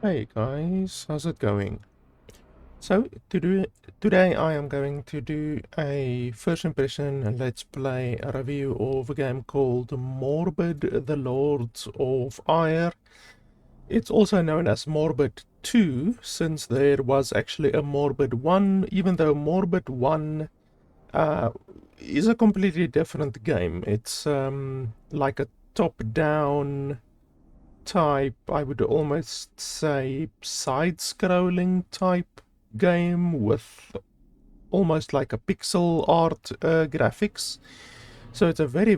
Hey guys, how's it going? So today I am going to do a first impression and let's play a review of a game called Morbid, the Lords of Ire. It's also known as Morbid 2 since there was actually a Morbid 1, even though Morbid 1 uh, is a completely different game. It's like a top-down type, I would almost say side-scrolling type game with almost like a pixel art graphics. So it's a very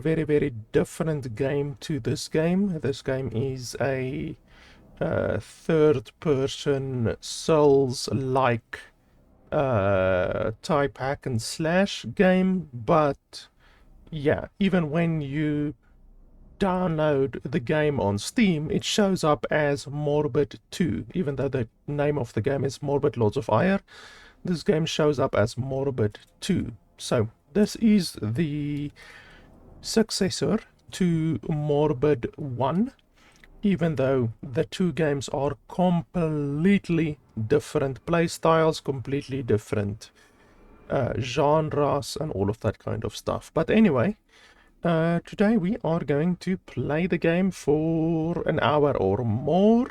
different game to this game. This game is a third-person Souls-like type hack and slash game, but yeah, even when you download the game on Steam, it shows up as Morbid 2. Even though the name of the game is Morbid Lords of Ire, this game shows up as Morbid 2. So this is the successor to Morbid 1, even though the two games are completely different playstyles, completely different genres, and all of that kind of stuff. But anyway, today we are going to play the game for an hour or more,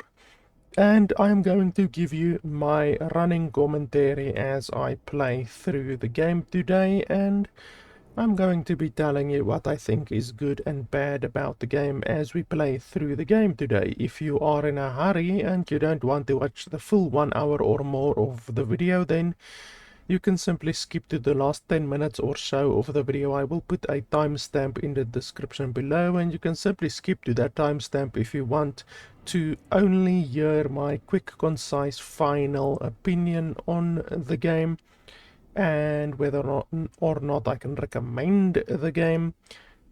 and I'm going to give you my running commentary as I play through the game today, and I'm going to be telling you what I think is good and bad about the game as we play through the game today. If you are in a hurry and you don't want to watch the full 1 hour or more of the video, then you can simply skip to the last 10 minutes or so of the video. I will put a timestamp in the description below, and you can simply skip to that timestamp if you want to only hear my quick, concise, final opinion on the game and whether or not I can recommend the game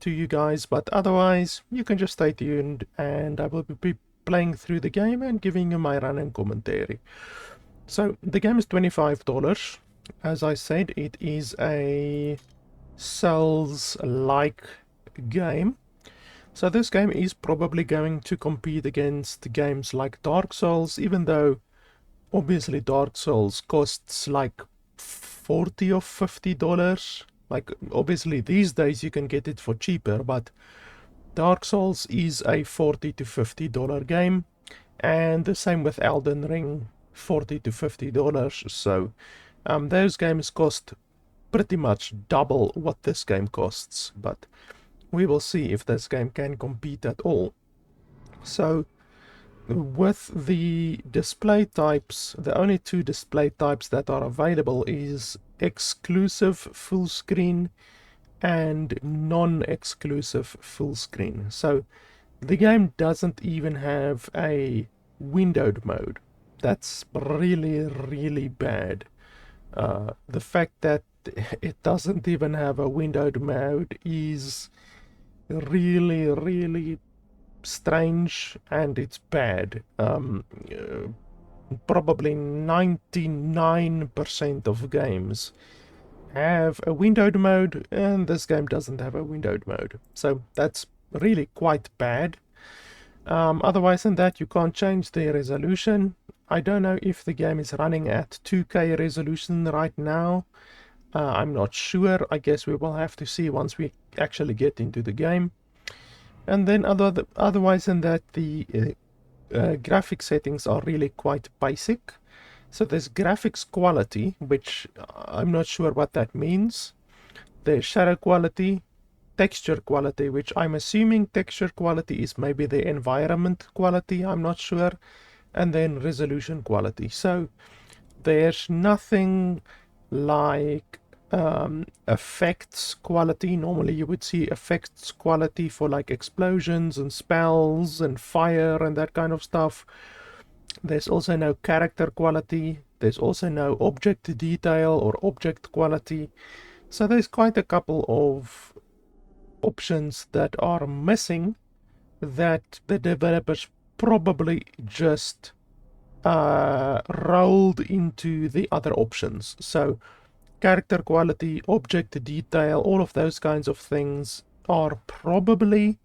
to you guys. But otherwise, you can just stay tuned and I will be playing through the game and giving you my running commentary. So the game is $25. As I said, it is a Souls-like game. So this game is probably going to compete against games like Dark Souls, even though obviously Dark Souls costs like $40 or $50. Like obviously these days you can get it for cheaper, but Dark Souls is a $40 to $50 game, and the same with Elden Ring, $40 to $50. So those games cost pretty much double what this game costs, but we will see if this game can compete at all. So with the display types, the only two display types that are available is exclusive full screen and non-exclusive full screen. So the game doesn't even have a windowed mode. That's really bad. The fact that it doesn't even have a windowed mode is really strange, and it's bad. Probably 99% of games have a windowed mode, and this game doesn't have a windowed mode. So that's really quite bad. Otherwise than that, you can't change the resolution. I don't know if the game is running at 2K resolution right now. I'm not sure. I guess we will have to see once we actually get into the game. And then otherwise than that, the graphic settings are really quite basic. So there's graphics quality, which I'm not sure what that means. There's shadow quality, texture quality, which I'm assuming texture quality is maybe the environment quality, I'm not sure, and then resolution quality. So there's nothing like effects quality. Normally you would see effects quality for like explosions and spells and fire and that kind of stuff. There's also no character quality. There's also no object detail or object quality. So there's quite a couple of options that are missing that the developers probably just rolled into the other options. So character quality, object detail, all of those kinds of things are probably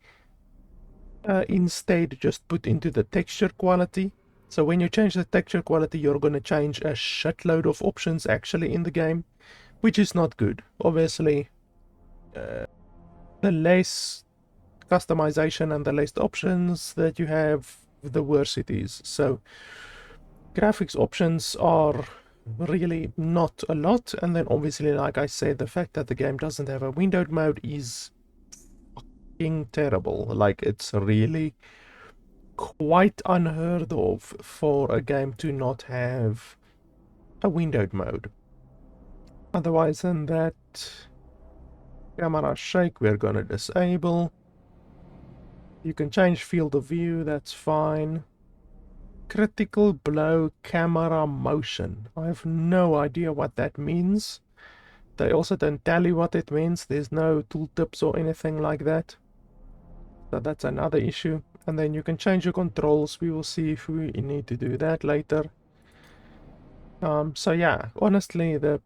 instead just put into the texture quality. So when you change the texture quality, you're going to change a shitload of options actually in the game, which is not good. Obviously, the less customization and the less options that you have, the worse it is. So graphics options are really not a lot, and then obviously, like I said, the fact that the game doesn't have a windowed mode is fucking terrible. Like, it's really quite unheard of for a game to not have a windowed mode. Otherwise than that, camera shake we're gonna disable. You can change field of view, that's fine. Critical blow camera motion. I have no idea what that means. They also don't tell you what it means. There's no tooltips or anything like that. So that's another issue. And then you can change your controls. We will see if we need to do that later. So yeah, honestly, the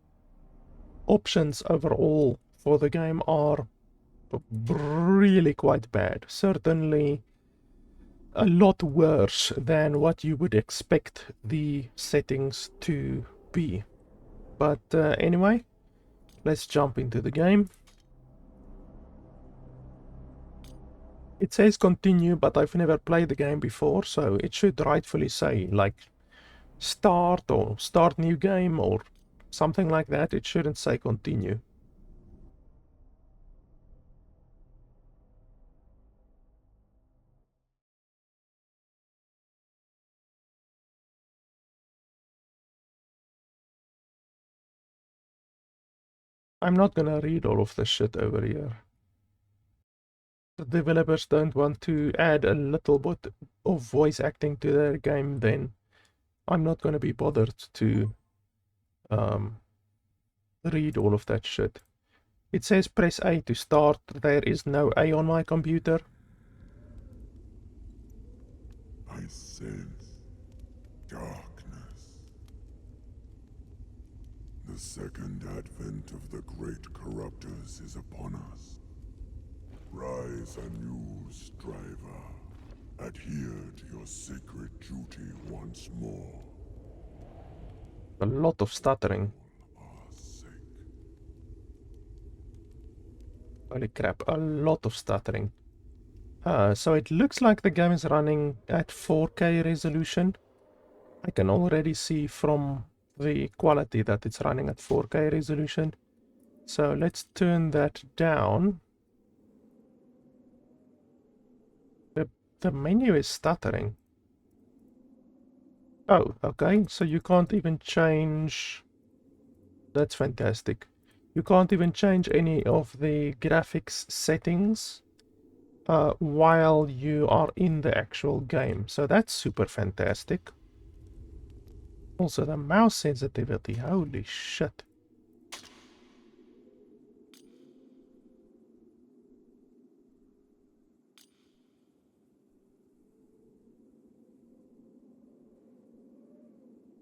options overall for the game are really quite bad. Certainly a lot worse than what you would expect the settings to be. But anyway, let's jump into the game. It says continue, but I've never played the game before, so it should rightfully say like start or start new game or something like that. It shouldn't say continue. I'm not gonna read all of this shit over here. The developers don't want to add a little bit of voice acting to their game, then I'm not gonna be bothered to read all of that shit. It says press A to start. There is no A on my computer. I sense darkness. The second advent of the great corruptors is upon us. Rise anew, striver. Adhere to your sacred duty once more. A lot of stuttering. Our sake. Holy crap, a lot of stuttering. So it looks like the game is running at 4K resolution. I can already see from the quality that it's running at 4K resolution. So let's turn that down. The menu is stuttering. Oh, okay, so you can't even change... That's fantastic. You can't even change any of the graphics settings while you are in the actual game. So that's super fantastic. Also, the mouse sensitivity, holy shit.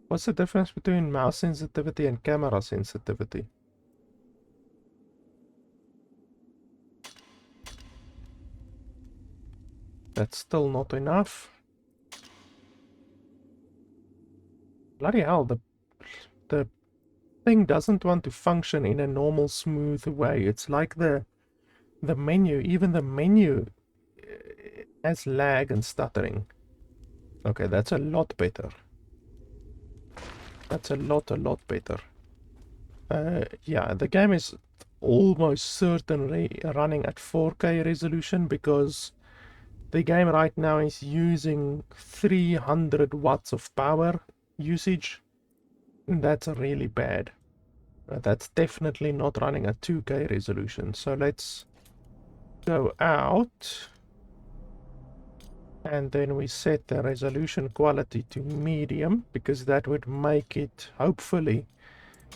What's the difference between mouse sensitivity and camera sensitivity? That's still not enough. Bloody hell, the thing doesn't want to function in a normal, smooth way. It's like the menu, even the menu has lag and stuttering. Okay, that's a lot better. That's a lot better. Yeah, the game is almost certainly running at 4K resolution because the game right now is using 300 watts of power usage. That's really bad. That's definitely not running at 2K resolution. So let's go out. And then we set the resolution quality to medium because that would make it, hopefully,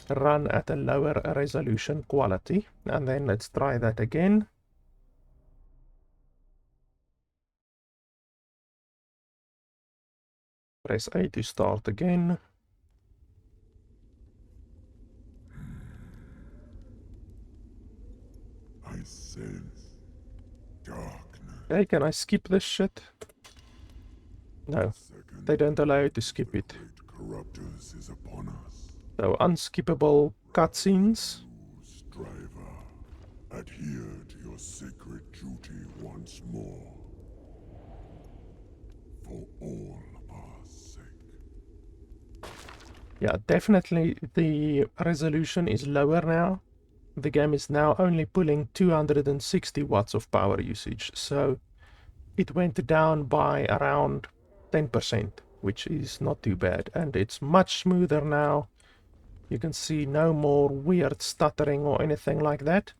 run at a lower resolution quality. And then let's try that again. Press A to start again. I sense darkness. Okay, can I skip this shit? No, Second, they don't allow you to skip the it. great corruptors is upon us. So unskippable cutscenes. You, striver, adhere to your sacred duty once more. For all of our sake. Yeah, definitely the resolution is lower now. The game is now only pulling 260 watts of power usage, so it went down by around 10%, which is not too bad, and it's much smoother now. You can see no more weird stuttering or anything like that.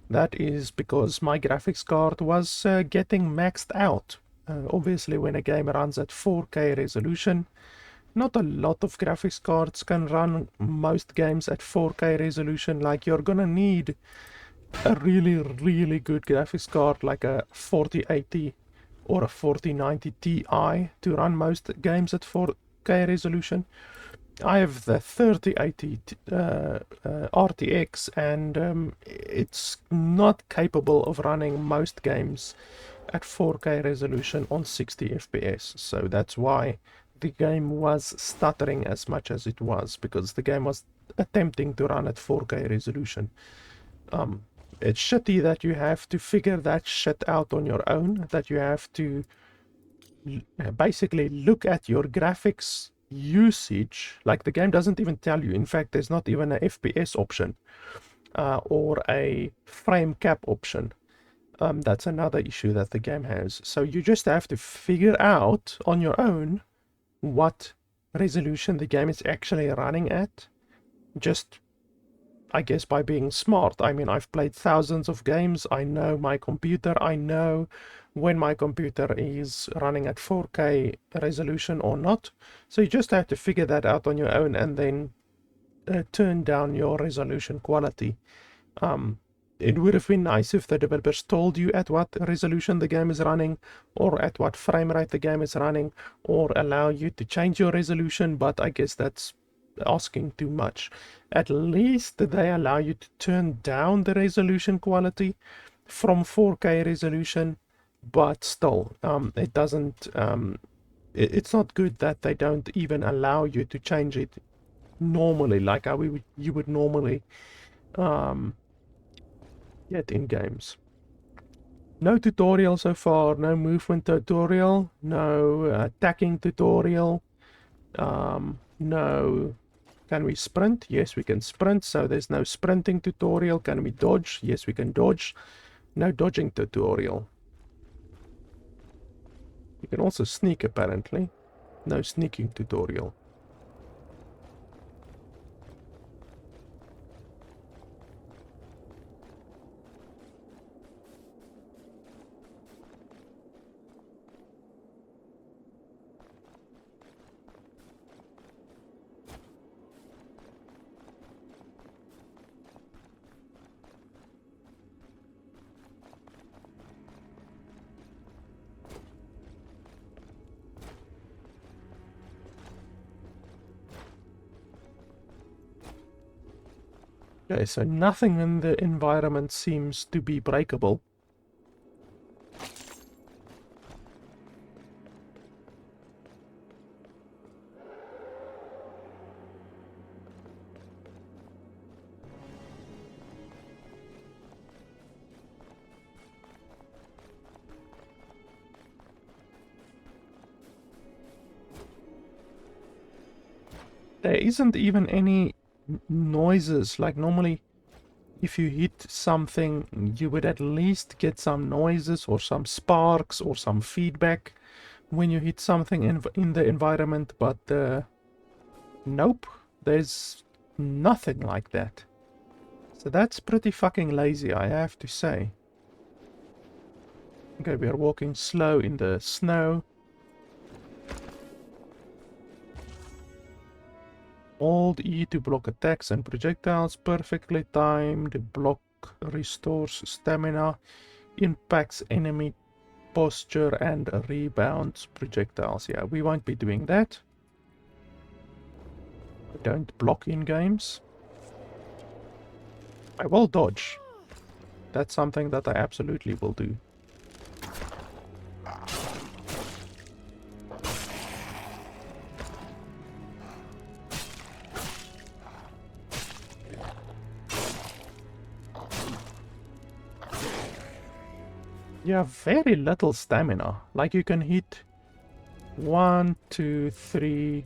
That is because my graphics card was getting maxed out. Obviously, when a game runs at 4K resolution, not a lot of graphics cards can run most games at 4K resolution. Like, you're gonna need a really good graphics card like a 4080 or a 4090 Ti to run most games at 4K resolution. I have the 3080 RTX, and it's not capable of running most games at 4K resolution on 60 FPS. So that's why the game was stuttering as much as it was, because the game was attempting to run at 4K resolution. It's shitty that you have to figure that shit out on your own, that you have to basically look at your graphics usage. Like, the game doesn't even tell you. In fact, there's not even an FPS option or a frame cap option. That's another issue that the game has. So you just have to figure out on your own what resolution the game is actually running at. Just, I guess, by being smart. I mean, I've played thousands of games. I know my computer. I know when my computer is running at 4K resolution or not. So you just have to figure that out on your own, and then turn down your resolution quality. It would have been nice if the developers told you at what resolution the game is running, or at what frame rate the game is running, or allow you to change your resolution, but I guess that's asking too much. At least they allow you to turn down the resolution quality from 4K resolution, but still, it doesn't. It's not good that they don't even allow you to change it normally, like how you would normally get in games. No tutorial so far, no movement tutorial, no attacking tutorial, no. Can we sprint? Yes, we can sprint, so there's no sprinting tutorial. Can we dodge? Yes, we can dodge. No dodging tutorial. You can also sneak, apparently. No sneaking tutorial. Okay, so nothing in the environment seems to be breakable. There isn't even any noises. Like, normally if you hit something, you would at least get some noises or some sparks or some feedback when you hit something in the environment, but nope, there's nothing like that. So that's pretty fucking lazy, I have to say. Okay, we are walking slow in the snow. Hold E to block attacks and projectiles. Perfectly timed block restores stamina, impacts enemy posture, and rebounds projectiles. Yeah, we won't be doing that. Don't block in games. I will dodge. That's something that I absolutely will do. You have very little stamina. Like you can hit 1, 2, 3,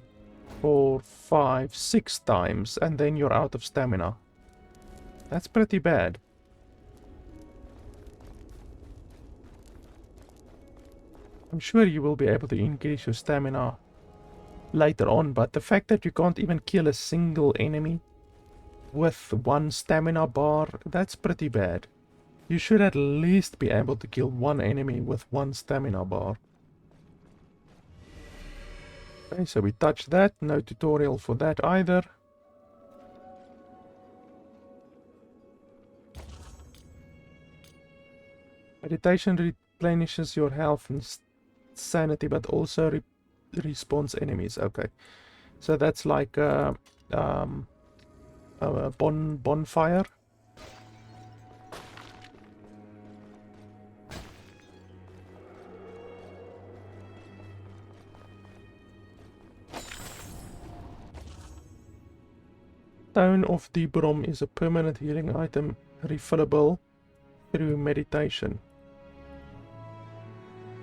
4, 5, 6 times and then you're out of stamina. That's pretty bad. I'm sure you will be able to increase your stamina later on, but the fact that you can't even kill a single enemy with 1 stamina bar, that's pretty bad. You should at least be able to kill 1 enemy with 1 stamina bar. Okay, so we touched that. No tutorial for that either. Meditation replenishes your health and sanity, but also respawns enemies. Okay, so that's like a bonfire. Stone of Debrom is a permanent healing item, refillable through meditation.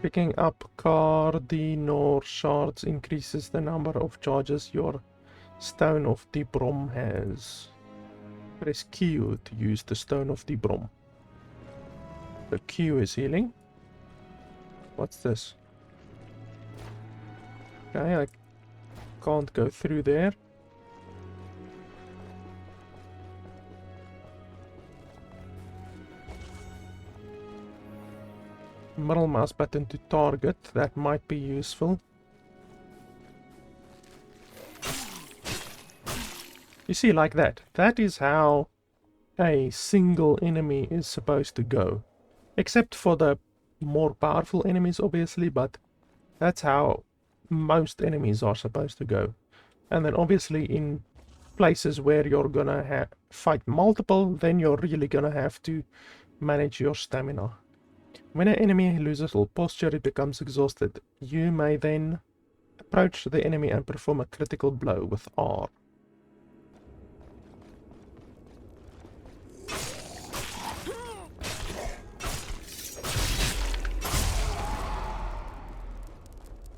Picking up Cardinor shards increases the number of charges your Stone of Debrom has. Press Q to use the Stone of Debrom. The Q is healing. What's this? Okay, I can't go through there. Middle mouse button to target, that might be useful. You see, like that. That is how a single enemy is supposed to go. Except for the more powerful enemies, obviously, but that's how most enemies are supposed to go. And then obviously in places where you're gonna fight multiple, then you're really gonna have to manage your stamina. When an enemy loses all posture, it becomes exhausted. You may then approach the enemy and perform a critical blow with R.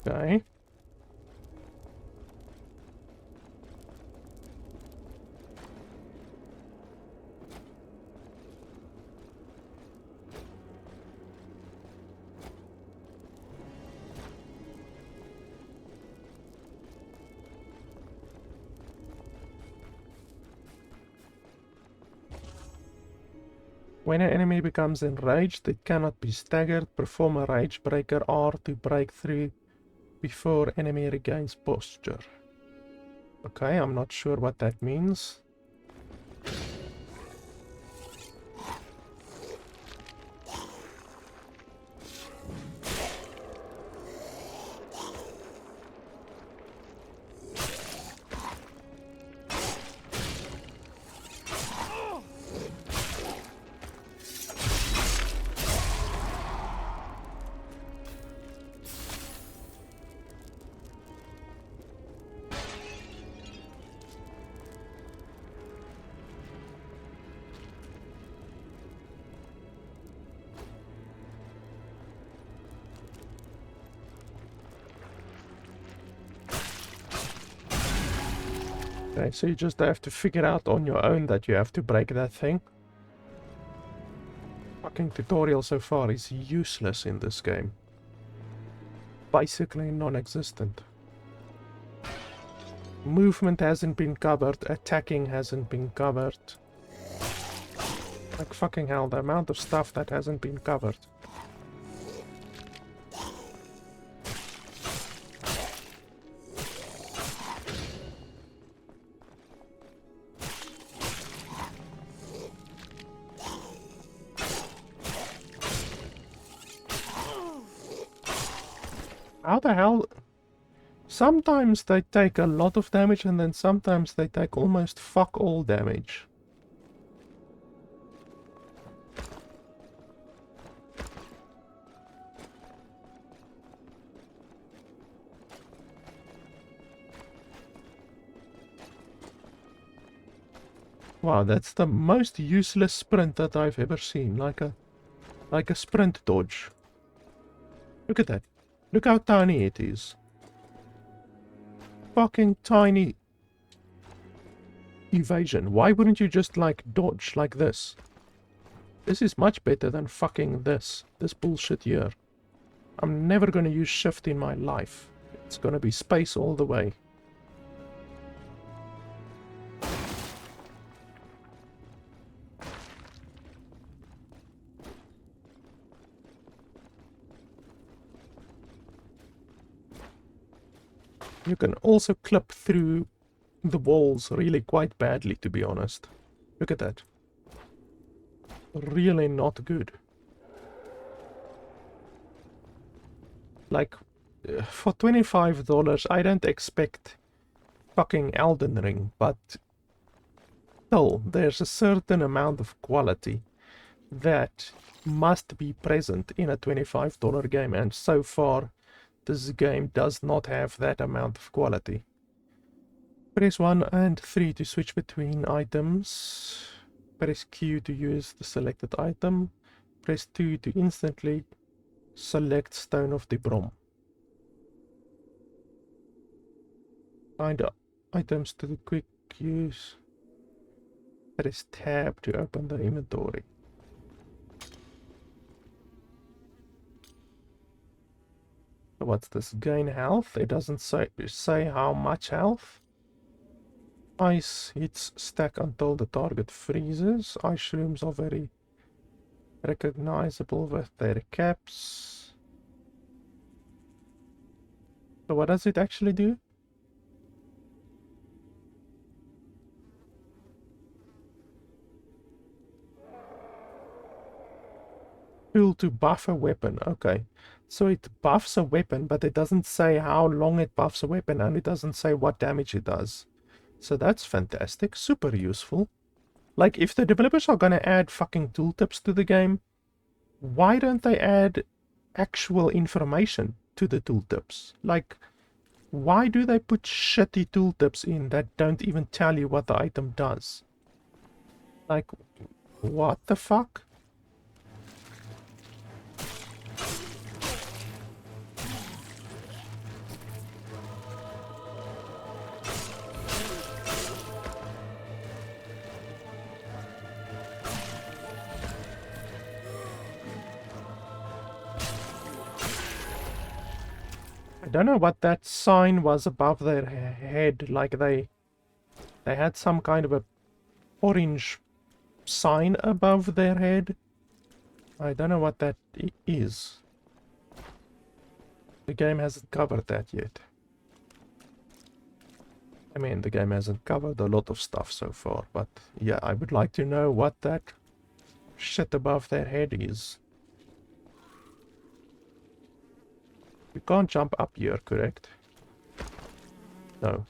Okay. When an enemy becomes enraged, it cannot be staggered. Perform a Rage Breaker R to break through before enemy regains posture. Okay, I'm not sure what that means. Okay, so you just have to figure out on your own that you have to break that thing. Fucking tutorial so far is useless in this game. Basically non-existent. Movement hasn't been covered, attacking hasn't been covered. Like fucking hell, the amount of stuff that hasn't been covered. How the hell? Sometimes they take a lot of damage and then sometimes they take almost fuck all damage. Wow, that's the most useless sprint that I've ever seen. Like a Like a sprint dodge. Look at that. Look how tiny it is. Fucking tiny evasion. Why wouldn't you just, like, dodge like this? This is much better than fucking this. This bullshit here. I'm never gonna use shift in my life. It's gonna be space all the way. You can also clip through the walls really quite badly, to be honest. Look at that. Really not good. Like, for $25, I don't expect fucking Elden Ring, but still, there's a certain amount of quality that must be present in a $25 game, and so far, this game does not have that amount of quality. Press 1 and 3 to switch between items. Press Q to use the selected item. Press 2 to instantly select Stone of the Brom. Find items to the quick use. Press tab to open the inventory. So what's this? Gain health? It doesn't say how much health. Ice hits stack until the target freezes. Ice shrooms are very recognizable with their caps. So what does it actually do? Tool to buff a weapon. Okay. So it buffs a weapon, but it doesn't say how long it buffs a weapon, and it doesn't say what damage it does. So that's fantastic. Super useful. Like, if the developers are gonna add fucking tooltips to the game, why don't they add actual information to the tooltips? Like, why do they put shitty tooltips in that don't even tell you what the item does? Like, what the fuck? I don't know what that sign was above their head. Like, they had some kind of a orange sign above their head. I don't know what that is. The game hasn't covered that yet. I mean, the game hasn't covered a lot of stuff so far, but yeah, I would like to know what that shit above their head is. You can't jump up here, correct? No.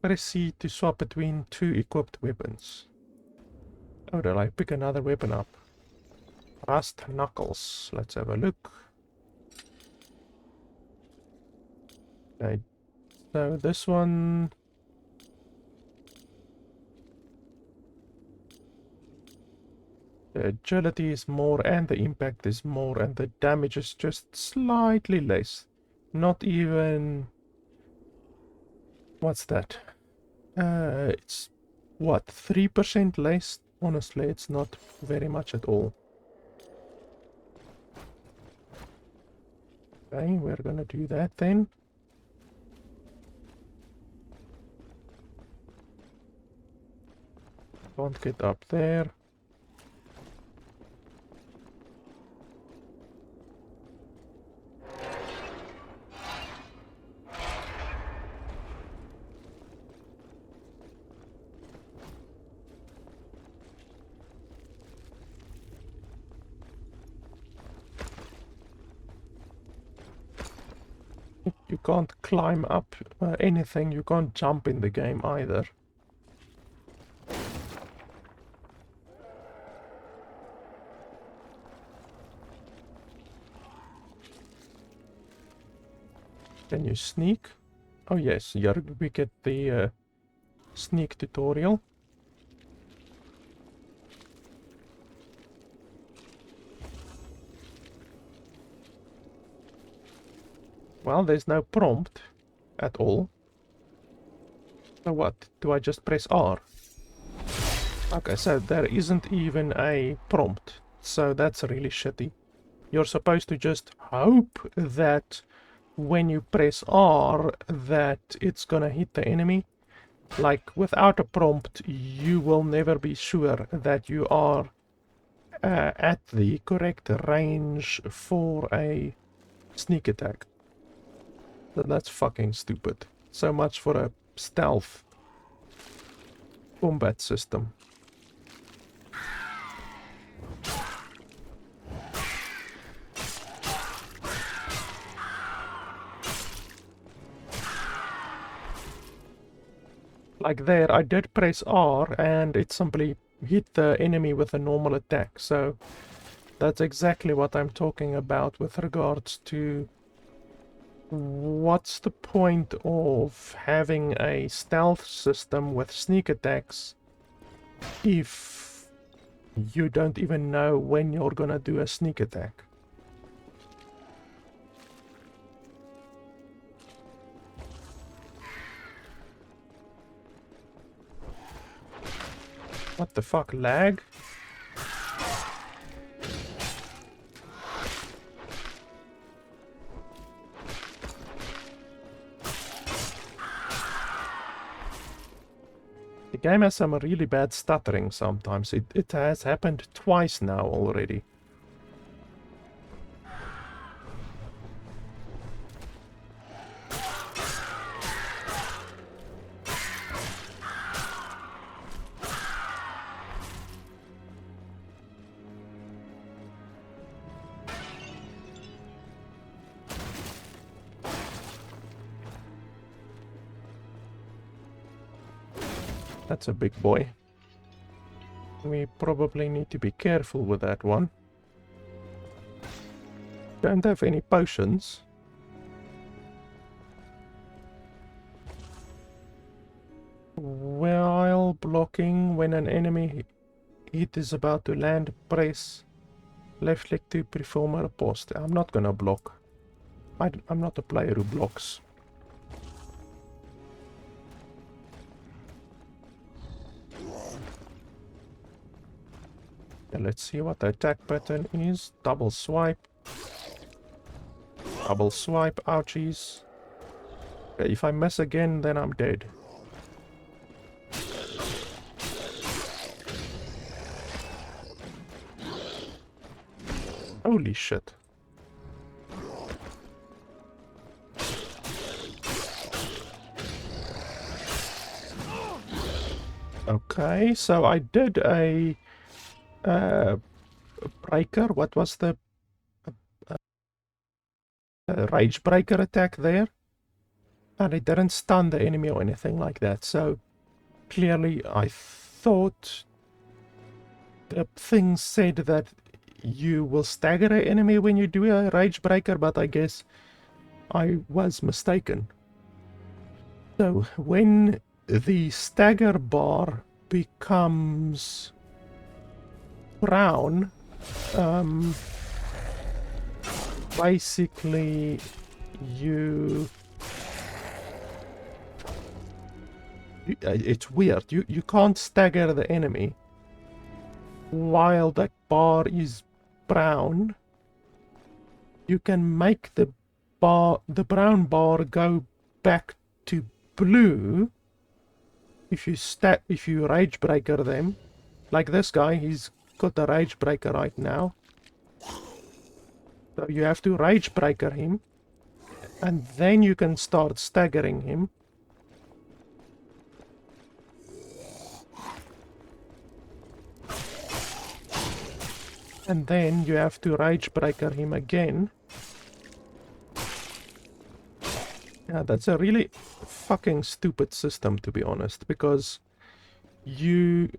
Press C to swap between two equipped weapons. Oh, did I pick another weapon up? Rust Knuckles. Let's have a look. Okay. So this one... the agility is more and the impact is more and the damage is just slightly less. Not even... what's that? It's... what? 3% less? Honestly, it's not very much at all. Okay, we're gonna do that then. Can't get up there. You can't climb up anything, you can't jump in the game either. Can you sneak? Oh yes, here we get the sneak tutorial. Well, there's no prompt at all. So what? Do I just press R? Okay, so there isn't even a prompt. So that's really shitty. You're supposed to just hope that when you press R that it's gonna hit the enemy. Like, without a prompt, you will never be sure that you are at the correct range for a sneak attack. That's fucking stupid. So much for a stealth combat system. Like there, I did press R and it simply hit the enemy with a normal attack. So that's exactly what I'm talking about with regards to what's the point of having a stealth system with sneak attacks if you don't even know when you're gonna do a sneak attack. What the fuck, lag? The game has some really bad stuttering sometimes. It has happened twice now already. That's a big boy. We probably need to be careful with that one. Don't have any potions. While blocking, when an enemy hit is about to land, press left click to perform a riposte. I'm not gonna block. I'm not a player who blocks. And let's see what the attack pattern is. Double swipe. Double swipe, ouchies. Okay, if I miss again, then I'm dead. Holy shit. Okay, so I did a breaker. What was the rage breaker attack there? And it didn't stun the enemy or anything like that. So clearly I thought the thing said that you will stagger an enemy when you do a rage breaker, but I guess I was mistaken. So when the stagger bar becomes brown, basically it's weird. You can't stagger the enemy while that bar is brown. You can make the brown bar go back to blue if you rage breaker them. Like this guy, he's got the rage breaker right now. So you have to rage breaker him, and then you can start staggering him. And then you have to rage breaker him again. Yeah, that's a really fucking stupid system, to be honest, because you,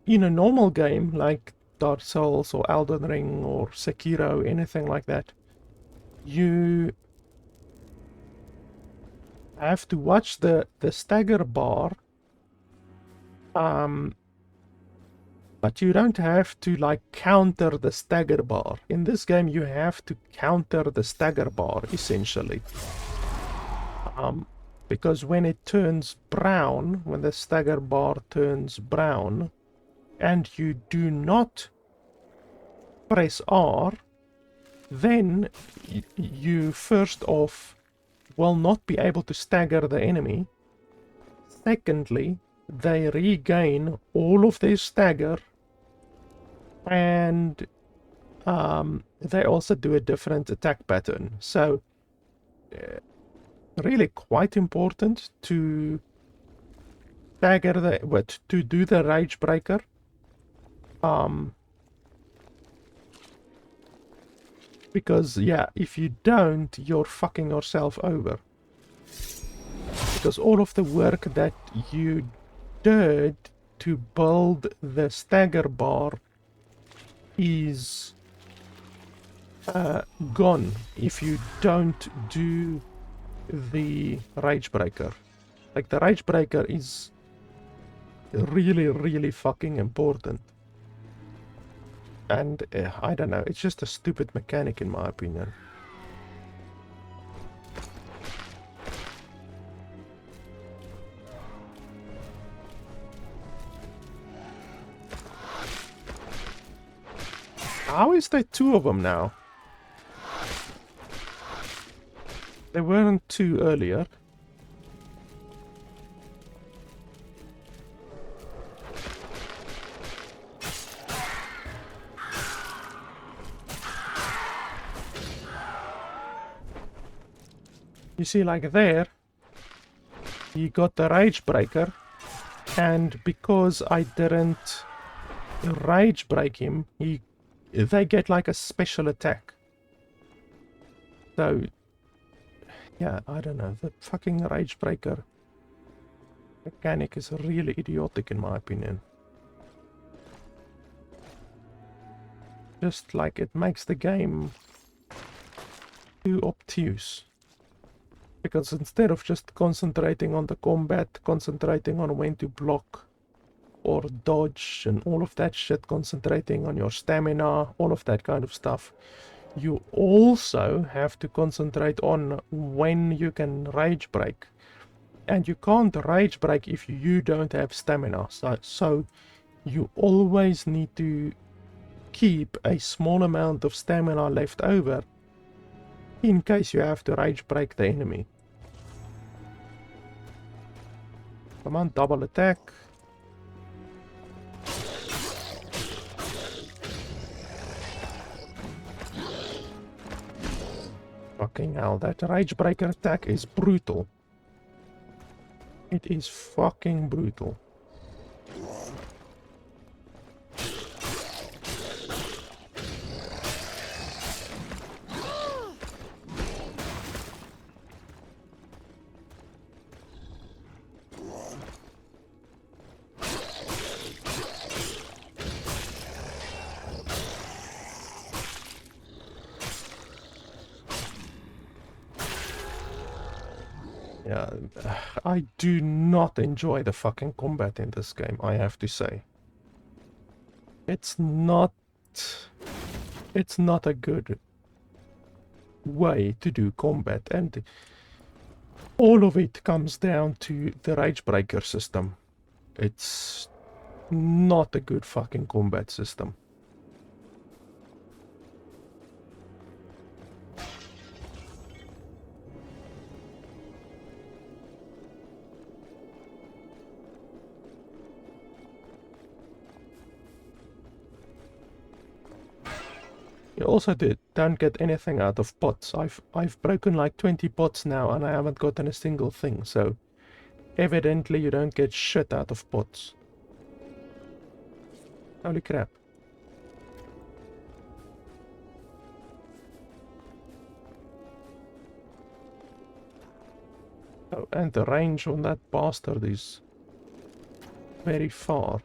in a normal game like Dark Souls or Elden Ring or Sekiro, anything like that, you have to watch the stagger bar. But you don't have to like counter the stagger bar. In this game you have to counter the stagger bar essentially. Because when it turns brown, when the stagger bar turns brown, and you do not press R, then you first off will not be able to stagger the enemy. Secondly, they regain all of their stagger, and they also do a different attack pattern. So really quite important to stagger to do the rage breaker. Because yeah, if you don't, you're fucking yourself over. Because all of the work that you did to build the stagger bar is gone if you don't do the rage breaker. Like, the rage breaker is really, really fucking important. And I don't know, it's just a stupid mechanic in my opinion. How is there two of them now? There weren't two earlier. You see, like there, you got the rage breaker, and because I didn't rage break him, they get like a special attack. So yeah, I don't know, the fucking rage breaker mechanic is really idiotic in my opinion. Just like, it makes the game too obtuse. Because instead of just concentrating on the combat, concentrating on when to block or dodge and all of that shit, concentrating on your stamina, all of that kind of stuff, you also have to concentrate on when you can rage break. And you can't rage break if you don't have stamina. So you always need to keep a small amount of stamina left over in case you have to rage break the enemy. Come on, double attack. Fucking hell, that rage breaker attack is brutal. It is fucking brutal. Yeah, I do not enjoy the fucking combat in this game, I have to say. It's not a good way to do combat, and all of it comes down to the rage breaker system. It's not a good fucking combat system. You also don't get anything out of pots. I've broken like 20 pots now and I haven't gotten a single thing, so evidently you don't get shit out of pots. Holy crap. Oh, and the range on that bastard is very far.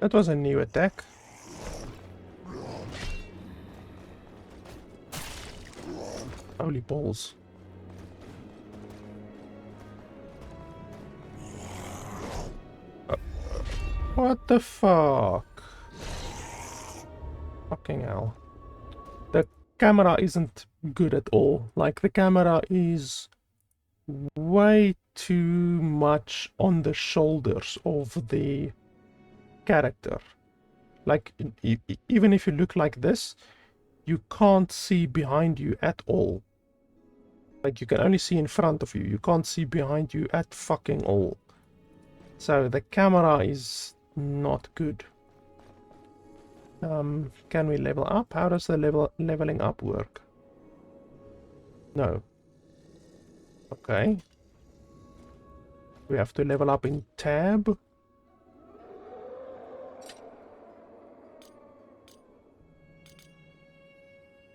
That was a new attack. Holy balls. What the fuck? Fucking hell. The camera isn't good at all. Like, the camera is way too much on the shoulders of the character. Like, even if you look like this, you can't see behind you at all. Like, you can only see in front of you. You can't see behind you at fucking all. So the camera is not good. Can we level up? How does the leveling up work? No. Okay. We have to level up in tab.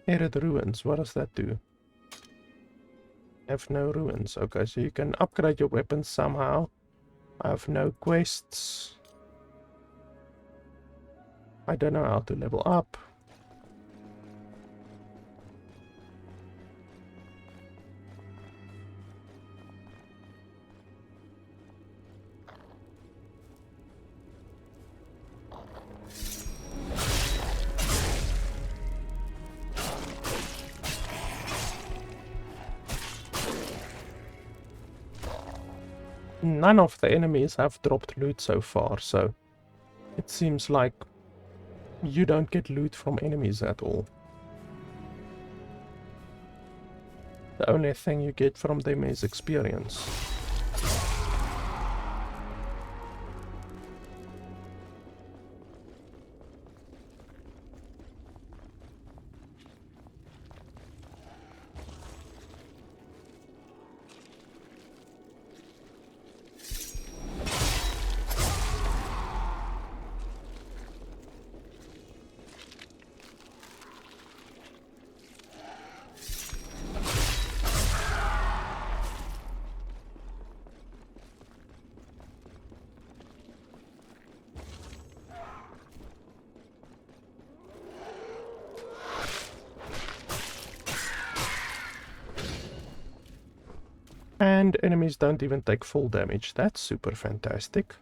Edit ruins. What does that do? Have no ruins. Okay, so you can upgrade your weapons somehow. I have no quests. I don't know how to level up. None of the enemies have dropped loot so far, so it seems like you don't get loot from enemies at all. The only thing you get from them is experience. And enemies don't even take full damage. That's super fantastic.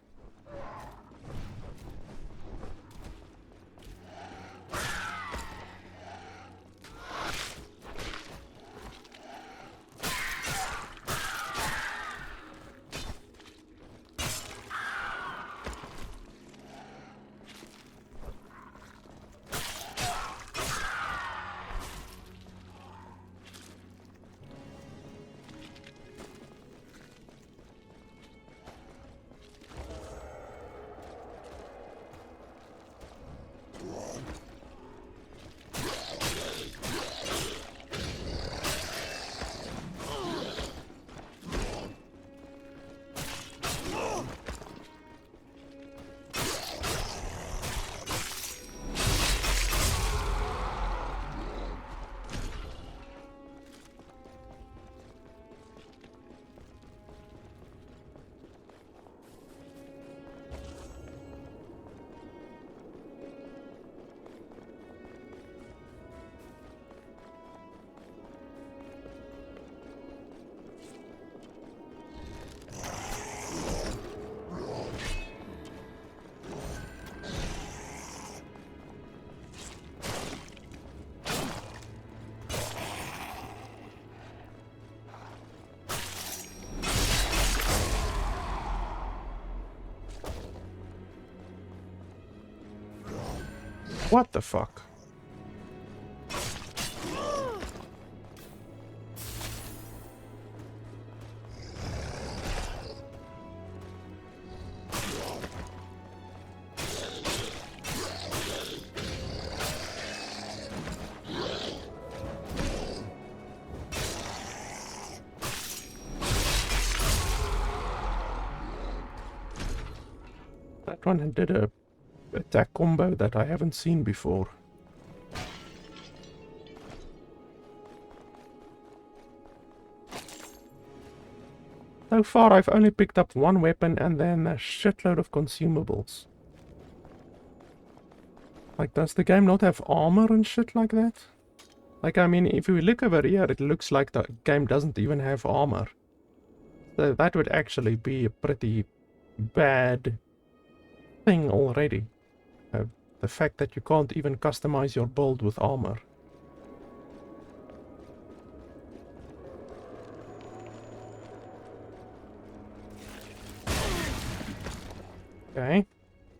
What the fuck? That one did a attack combo that I haven't seen before. So far I've only picked up one weapon and then a shitload of consumables. Like, does the game not have armor and shit like that? Like, I mean, if we look over here, it looks like the game doesn't even have armor. So that would actually be a pretty bad thing already. The fact that you can't even customize your build with armor. Okay.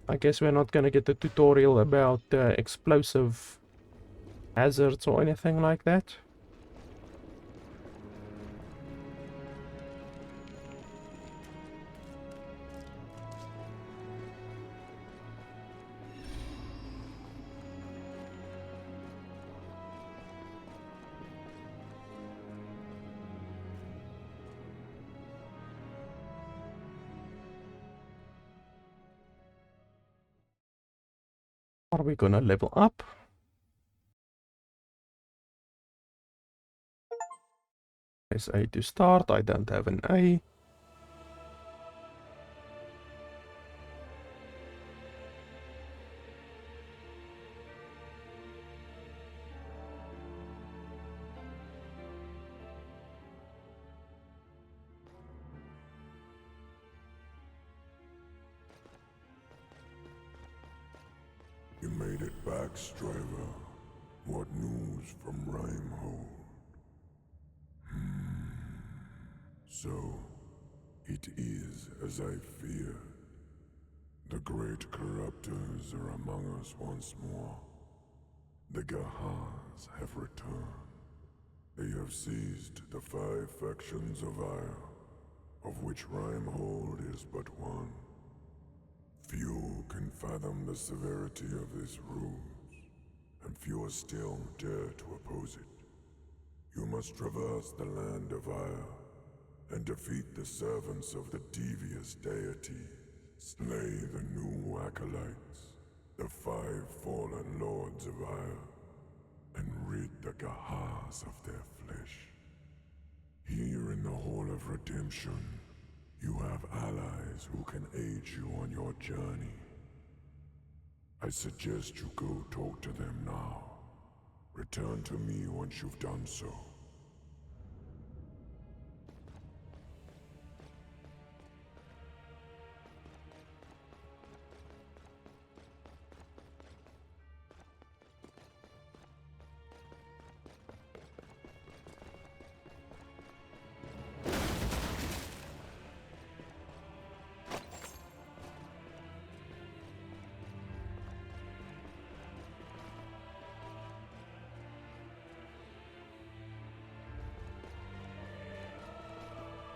I guess we're not gonna get a tutorial about explosive hazards or anything like that. Are we gonna level up? Press A to start. I don't have an A. You made it back, Striver. What news from Rhymehold? So, it is as I feared. The great corruptors are among us once more. The Gahars have returned. They have seized the 5 factions of Ire, of which Rhymehold is but one. Few can fathom the severity of this ruse, and fewer still dare to oppose it. You must traverse the land of Ire, and defeat the servants of the devious deity. Slay the new acolytes, the 5 fallen Lords of Ire, and rid the Gahars of their flesh. Here in the Hall of Redemption, you have allies who can aid you on your journey. I suggest you go talk to them now. Return to me once you've done so.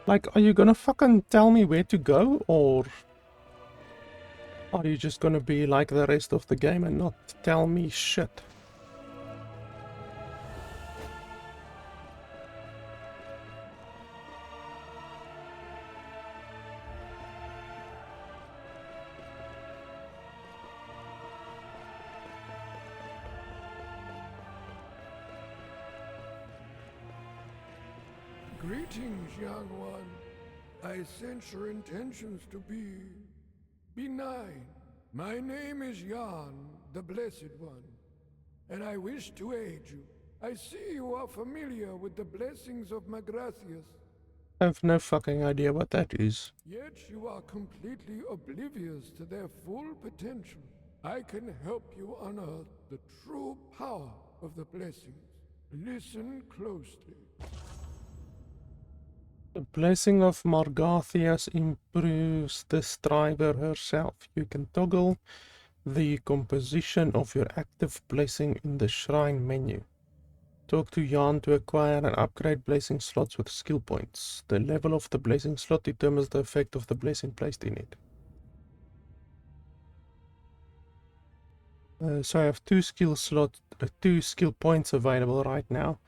Like, are you gonna fucking tell me where to go, or are you just gonna be like the rest of the game and not tell me shit? Greetings, young one. I sense your intentions to be benign. My name is Jan, the Blessed One, and I wish to aid you. I see you are familiar with the blessings of Magracias, I have no fucking idea what that is. yet you are completely oblivious to their full potential. I can help you unearth the true power of the blessings. Listen closely. The blessing of Margathias improves the striver herself. You can toggle the composition of your active blessing in the shrine menu. Talk to Jan to acquire and upgrade blessing slots with skill points. The level of the blessing slot determines the effect of the blessing placed in it. So I have 2 skill points available right now.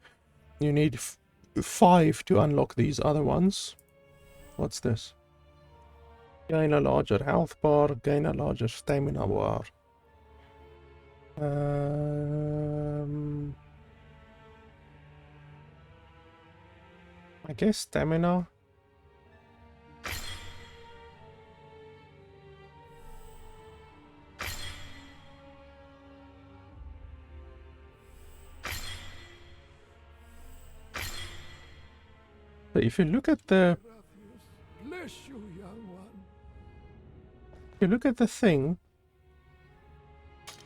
You need 5 to unlock these other ones. What's this? Gain a larger health bar, gain a larger stamina bar. I guess stamina. So if you look at the Bless you, young one. if you look at the thing,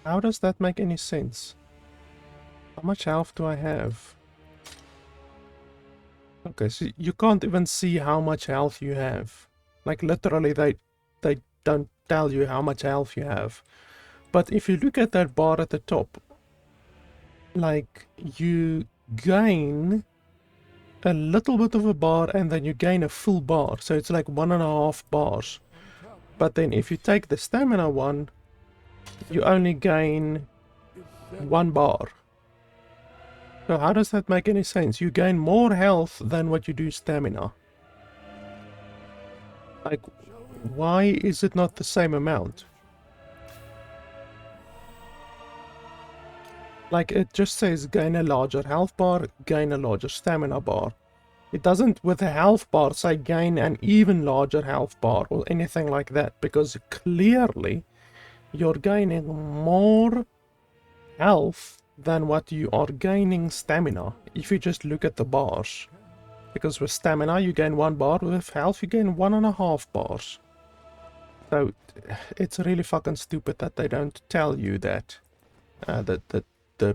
how does that make any sense? How much health do I have? Okay, so you can't even see how much health you have. Like literally they don't tell you how much health you have. But if you look at that bar at the top, like you gain a little bit of a bar and then you gain a full bar. So it's like 1.5 bars. But then if you take the stamina one, you only gain 1 bar. So how does that make any sense? You gain more health than what you do stamina. Like, why is it not the same amount? Like, it just says gain a larger health bar, gain a larger stamina bar. It doesn't, with a health bar, say gain an even larger health bar or anything like that, because clearly you're gaining more health than what you are gaining stamina, if you just look at the bars. Because with stamina you gain 1 bar, with health you gain 1.5 bars. So it's really fucking stupid that they don't tell you that. The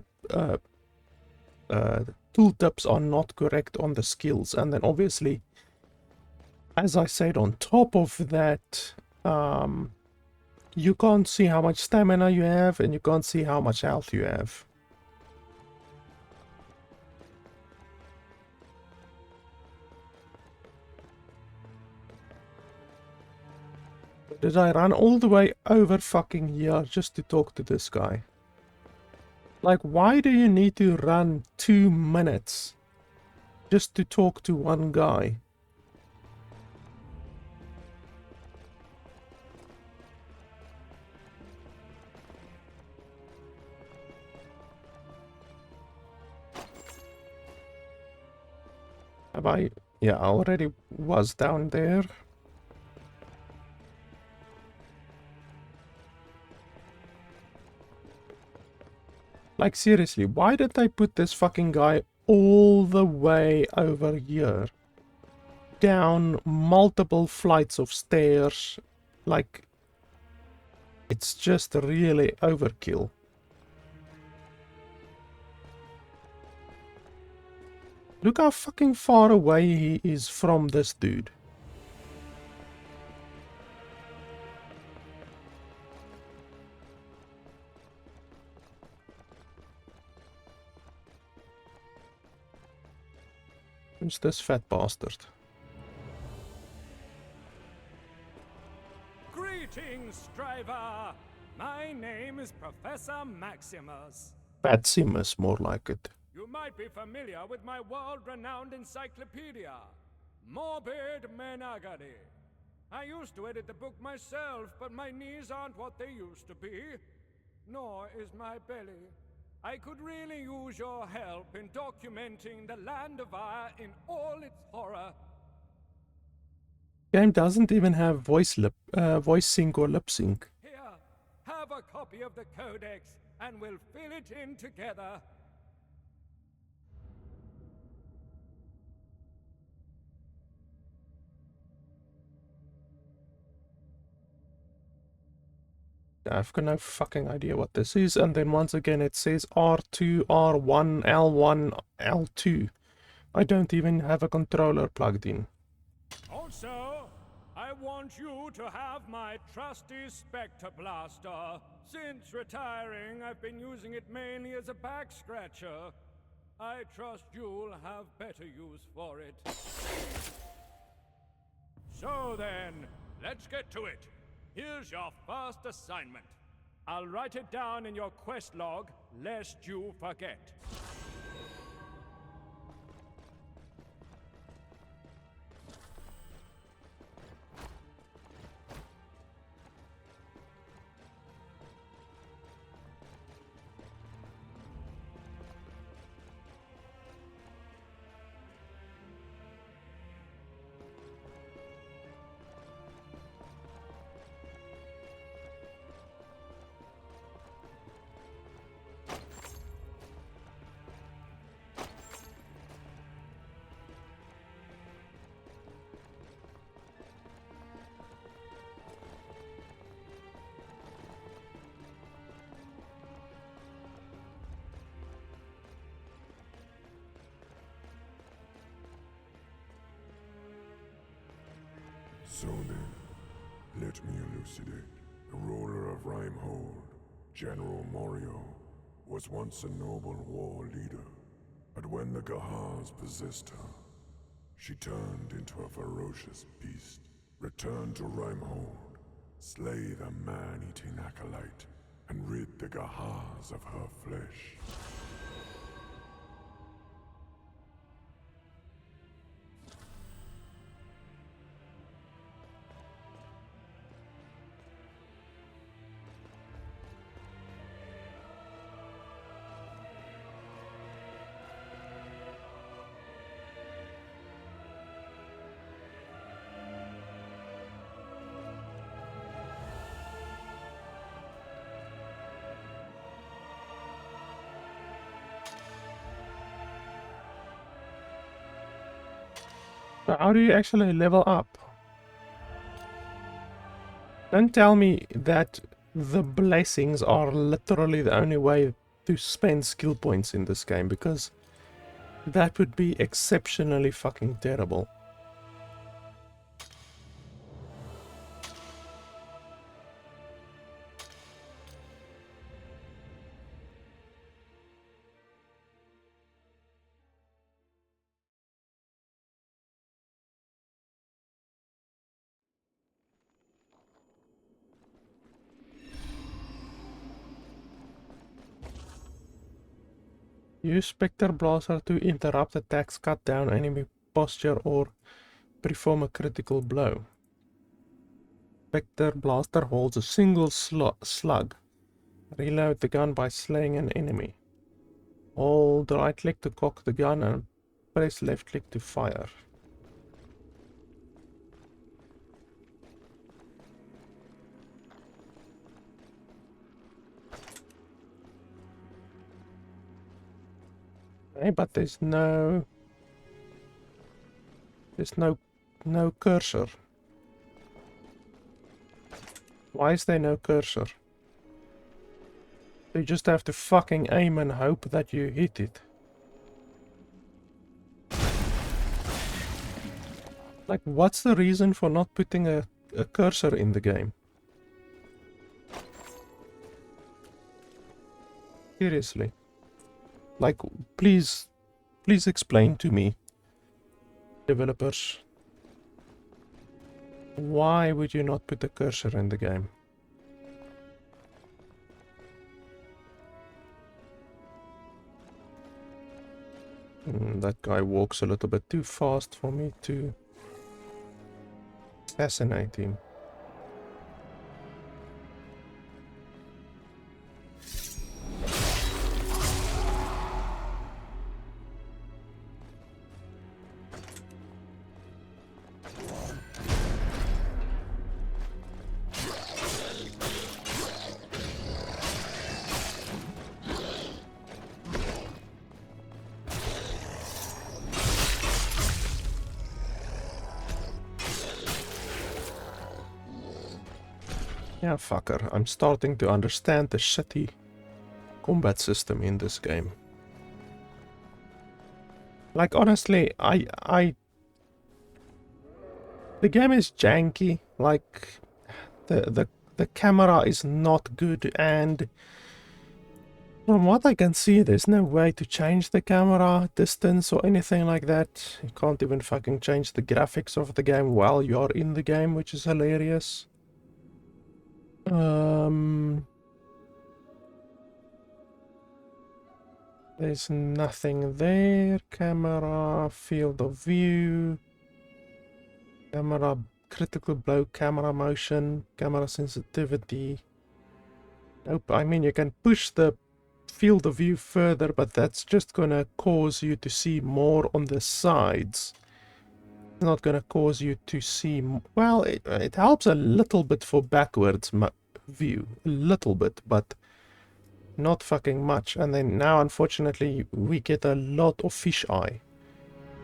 tooltips are not correct on the skills, and then obviously, as I said, on top of that, you can't see how much stamina you have, and you can't see how much health you have. Did I run all the way over fucking here just to talk to this guy? Like, why do you need to run 2 minutes just to talk to one guy? Have I... Yeah, I already was down there. Like, seriously, why did they put this fucking guy all the way over here? Down multiple flights of stairs. Like, it's just really overkill. Look how fucking far away he is from this dude. Who's this fat bastard? Greetings, Striver! My name is Professor Maximus. Fatsimus, more like it. You might be familiar with my world-renowned encyclopedia, Morbid Menagari. I used to edit the book myself, but my knees aren't what they used to be. Nor is my belly. I could really use your help in documenting the Land of Ire in all its horror. Game doesn't even have voice sync or lip sync. Here, have a copy of the Codex, and we'll fill it in together. I've got no fucking idea what this is, and then once again it says R2, R1, L1, L2. I don't even have a controller plugged in. Also, I want you to have my trusty Spectre Blaster. Since retiring, I've been using it mainly as a back scratcher. I trust you'll have better use for it. So then, let's get to it. Here's your first assignment. I'll write it down in your quest log, lest you forget. So then, let me elucidate. The ruler of Rimehold, General Morio, was once a noble war leader. But when the Gahars possessed her, she turned into a ferocious beast. Return to Rimehold, slay the man-eating acolyte, and rid the Gahars of her flesh. So how do you actually level up? Don't tell me that the blessings are literally the only way to spend skill points in this game, because that would be exceptionally fucking terrible. Use Spectre Blaster to interrupt attacks, cut down enemy posture, or perform a critical blow. Spectre Blaster holds a single slug. Reload the gun by slaying an enemy. Hold right click to cock the gun and press left click to fire. Okay, but there's no cursor. Why is there no cursor? You just have to fucking aim and hope that you hit it. Like, what's the reason for not putting a cursor in the game? Seriously. Like, please explain to me, developers. Why would you not put a cursor in the game? That guy walks a little bit too fast for me to assassinate him. Yeah, fucker. I'm starting to understand the shitty combat system in this game. Like, honestly, the game is janky. Like, the camera is not good, and from what I can see, there's no way to change the camera distance or anything like that. You can't even fucking change the graphics of the game while you're in the game, which is hilarious. There's nothing there. Camera, field of view, camera, critical blow, camera motion, camera sensitivity. Nope, I mean, you can push the field of view further, but that's just gonna cause you to see more on the sides. It's not gonna cause you to see... Well, it helps a little bit for backwards view. A little bit, but not fucking much. And then now, unfortunately, we get a lot of fisheye.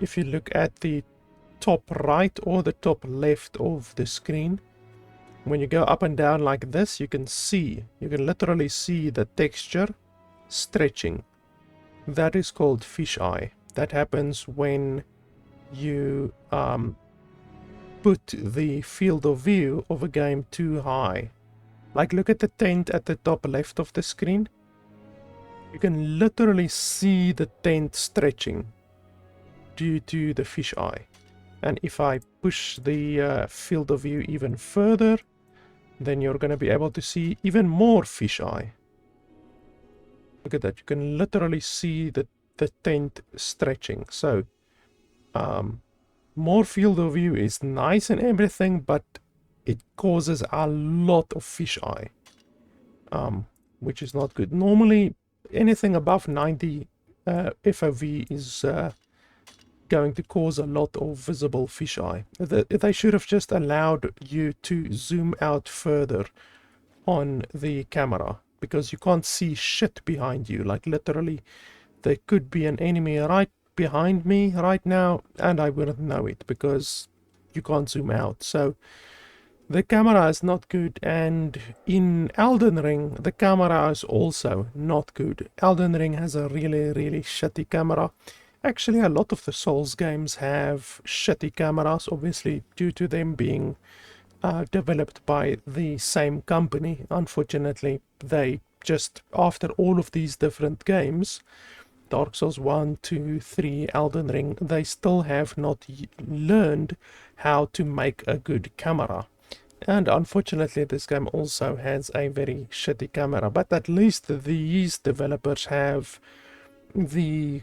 If you look at the top right or the top left of the screen, when you go up and down like this, you can literally see the texture stretching. That is called fisheye. That happens when you put the field of view of a game too high. Like, look at the tent at the top left of the screen. You can literally see the tent stretching due to the fisheye. And if I push the field of view even further, then you're going to be able to see even more fisheye. Look at that. You can literally see the tent stretching. So, more field of view is nice and everything, but it causes a lot of fisheye, which is not good. Normally, anything above 90 FOV is going to cause a lot of visible fisheye. They should have just allowed you to zoom out further on the camera, because you can't see shit behind you. Like, literally, there could be an enemy right behind me right now and I wouldn't know it because you can't zoom out. So the camera is not good, and in Elden Ring the camera is also not good. Elden Ring has a really shitty camera. Actually, a lot of the Souls games have shitty cameras, obviously due to them being developed by the same company. Unfortunately, they just, after all of these different games, Dark Souls 1, 2, 3, Elden Ring, they still have not learned how to make a good camera. And unfortunately, this game also has a very shitty camera. But at least these developers have the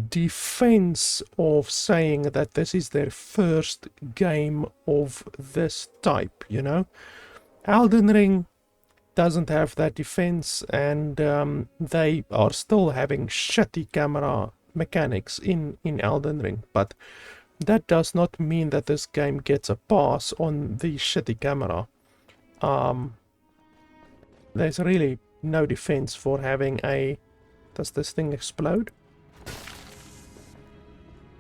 defense of saying that this is their first game of this type, you know. Elden Ring doesn't have that defense, and they are still having shitty camera mechanics in Elden Ring. But that does not mean that this game gets a pass on the shitty camera. There's really no defense for having a... Does this thing explode?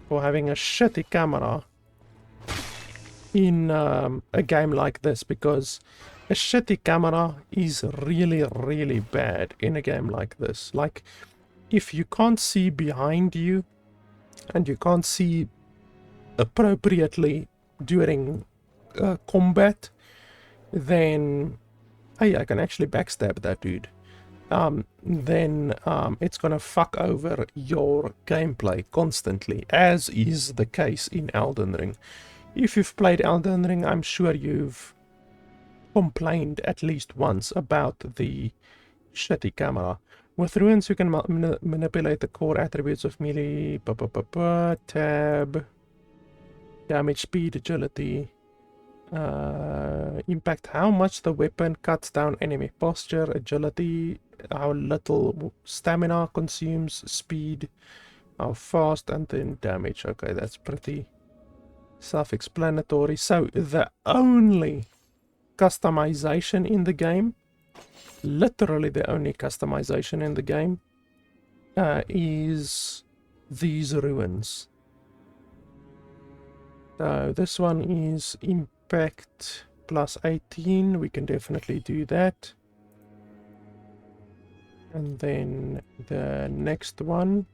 For having a shitty camera in a game like this, because a shitty camera is really bad in a game like this. Like, if you can't see behind you and you can't see appropriately during combat, then hey, I can actually backstab that dude. Then it's gonna fuck over your gameplay constantly, as is the case in Elden Ring. If you've played Elden Ring, I'm sure you've complained at least once about the shitty camera. With ruins, you can manipulate the core attributes of melee, tab, damage, speed, agility, impact, how much the weapon cuts down enemy posture, agility, how little stamina consumes, speed, how fast, and then damage. Okay, that's pretty self-explanatory. So the only customization in the game, literally the only customization in the game, is these ruins. So this one is impact plus 18. We can definitely do that. And then the next one,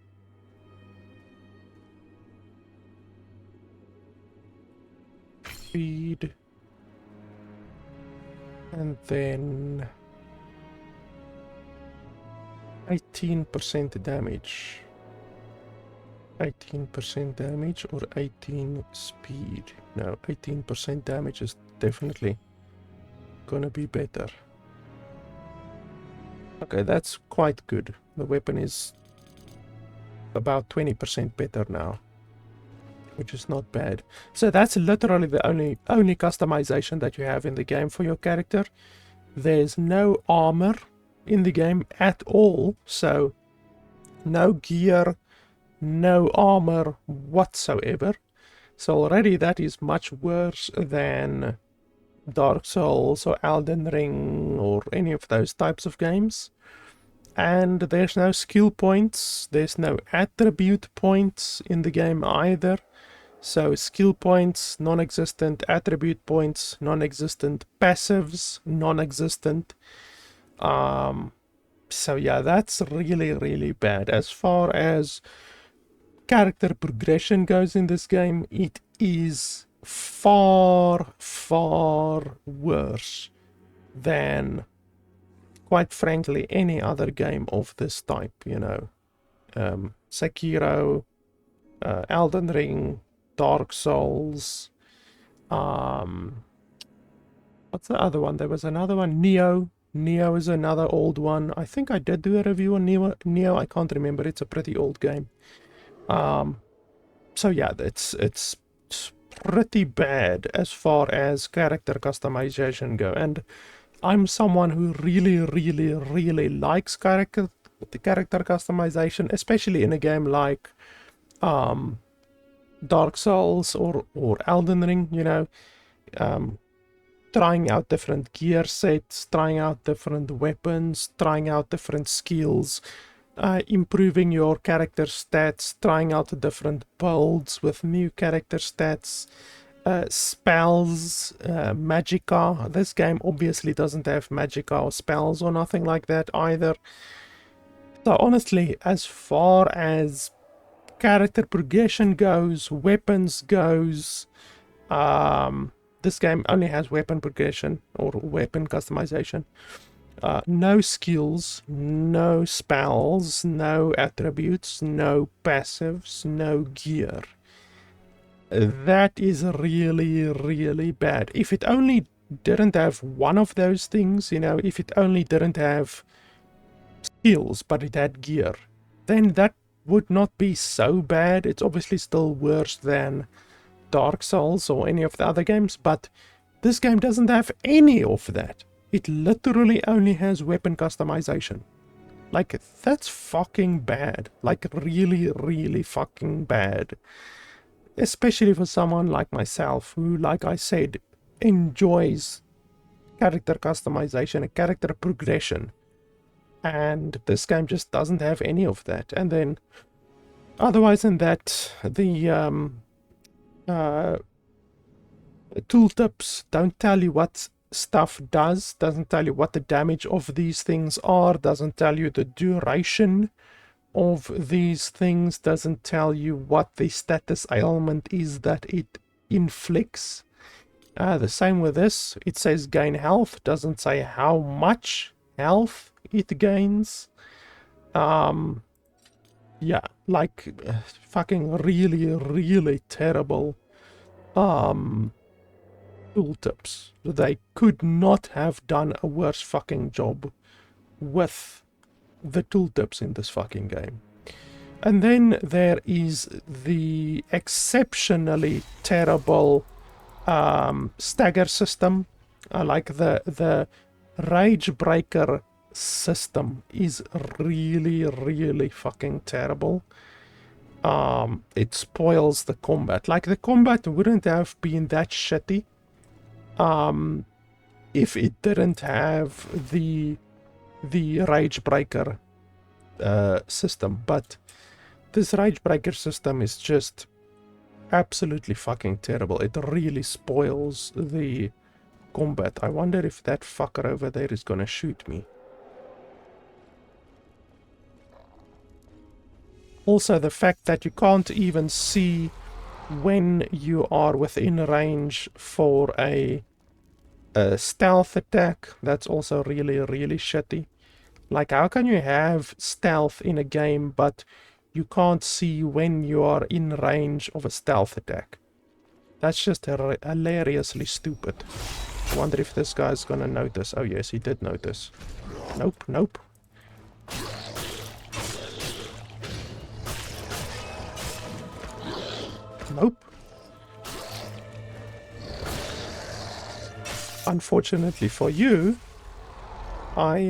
speed, and then 18% damage. 18% damage or 18 speed? No, 18% damage is definitely gonna be better. Okay, that's quite good. The weapon is about 20% better now, which is not bad. So that's literally the only customization that you have in the game for your character. There's no armor in the game at all, so no gear, no armor whatsoever. So already that is much worse than Dark Souls or Elden Ring or any of those types of games. And there's no skill points, there's no attribute points in the game either. So skill points, non-existent, attribute points, non-existent, passives, non-existent. So yeah, that's really bad. As far as character progression goes in this game, it is far, far worse than, quite frankly, any other game of this type, you know. Sekiro, Elden Ring, Dark Souls, what's the other one? There was another one, Neo. Neo is another old one. I think I did do a review on Neo. I can't remember. It's a pretty old game. So yeah, it's pretty bad as far as character customization go. And I'm someone who really, really, really likes character customization, especially in a game like Dark Souls or Elden Ring, you know. Trying out different gear sets, trying out different weapons, trying out different skills, improving your character stats, trying out different builds with new character stats, spells, magicka. This game obviously doesn't have magicka or spells or nothing like that either. So honestly, as far as character progression goes, weapons goes, this game only has weapon progression or weapon customization. No skills, no spells, no attributes, no passives, no gear. That is really, really bad. If it only didn't have one of those things, you know, if it only didn't have skills but it had gear, then that would not be so bad. It's obviously still worse than Dark Souls or any of the other games, but this game doesn't have any of that. It literally only has weapon customization. Like, that's fucking bad. Like, really, really fucking bad. Especially for someone like myself, who, like I said, enjoys character customization and character progression. And this game just doesn't have any of that. And then, otherwise than that, the tooltips don't tell you what stuff does, doesn't tell you what the damage of these things are, doesn't tell you the duration of these things, doesn't tell you what the status ailment is that it inflicts. The same with this. It says gain health, doesn't say how much health it gains. Yeah, like fucking really, really terrible tooltips. They could not have done a worse fucking job with the tooltips in this fucking game. And then there is the exceptionally terrible stagger system. Like the rage breaker system is really, really fucking terrible. It spoils the combat. Like, the combat wouldn't have been that shitty if it didn't have the rage breaker system. But this rage breaker system is just absolutely fucking terrible. It really spoils the combat. I wonder if that fucker over there is gonna shoot me. Also, the fact that you can't even see when you are within range for a stealth attack, that's also really, really shitty. Like, how can you have stealth in a game, but you can't see when you are in range of a stealth attack? That's just hilariously stupid. I wonder if this guy's gonna notice. Oh yes, he did notice. Nope, nope. Nope. Unfortunately for you, I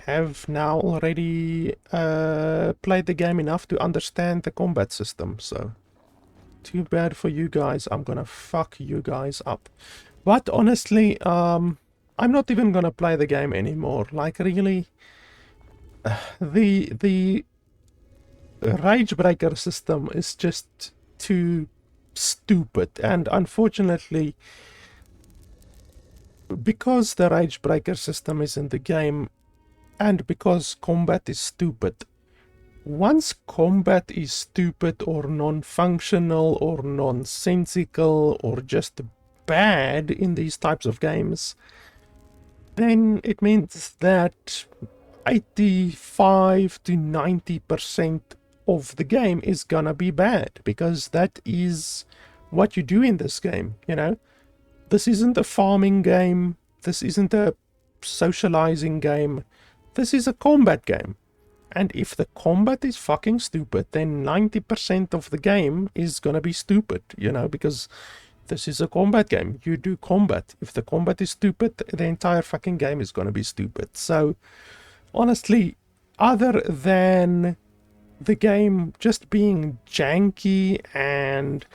have now already played the game enough to understand the combat system, so too bad for you guys. I'm gonna fuck you guys up. But honestly, I'm not even gonna play the game anymore. Like, really, the rage breaker system is just too stupid, and unfortunately, because the rage breaker system is in the game and because combat is stupid, once combat is stupid or non-functional or nonsensical or just bad in these types of games, then it means that 85 to 90% of the game is gonna be bad, because that is what you do in this game, you know? This isn't a farming game, this isn't a socializing game, this is a combat game. And if the combat is fucking stupid, then 90% of the game is gonna be stupid, you know, because this is a combat game. You do combat. If the combat is stupid, the entire fucking game is gonna be stupid. So, honestly, other than the game just being janky and